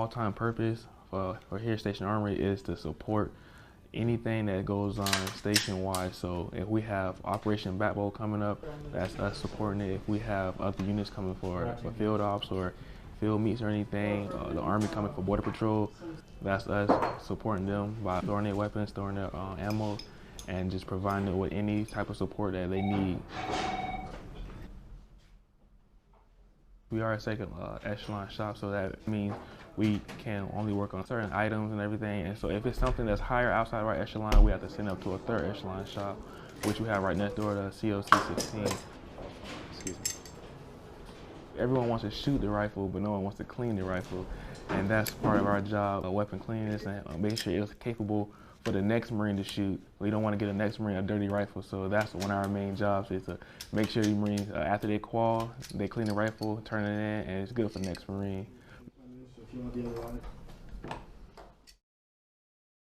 all-time purpose for here Station Armory is to support anything that goes on station-wide. So if we have Operation Backbone coming up, that's us supporting it. If we have other units coming for field ops or field meets or anything, the Army coming for Border Patrol, that's us supporting them by throwing their weapons, throwing their ammo, and just providing them with any type of support that they need. We are a second echelon shop, so that means we can only work on certain items and everything. And so if it's something that's higher outside of our echelon, we have to send up to a third echelon shop, which we have right next door to COC 16. Excuse me. Everyone wants to shoot the rifle, but no one wants to clean the rifle. And that's part of our job, weapon cleanliness, and making sure it's capable for the next Marine to shoot. We don't want to get the next Marine a dirty rifle, so that's one of our main jobs, is to make sure the Marines, after they qual, they clean the rifle, turn it in, and it's good for the next Marine.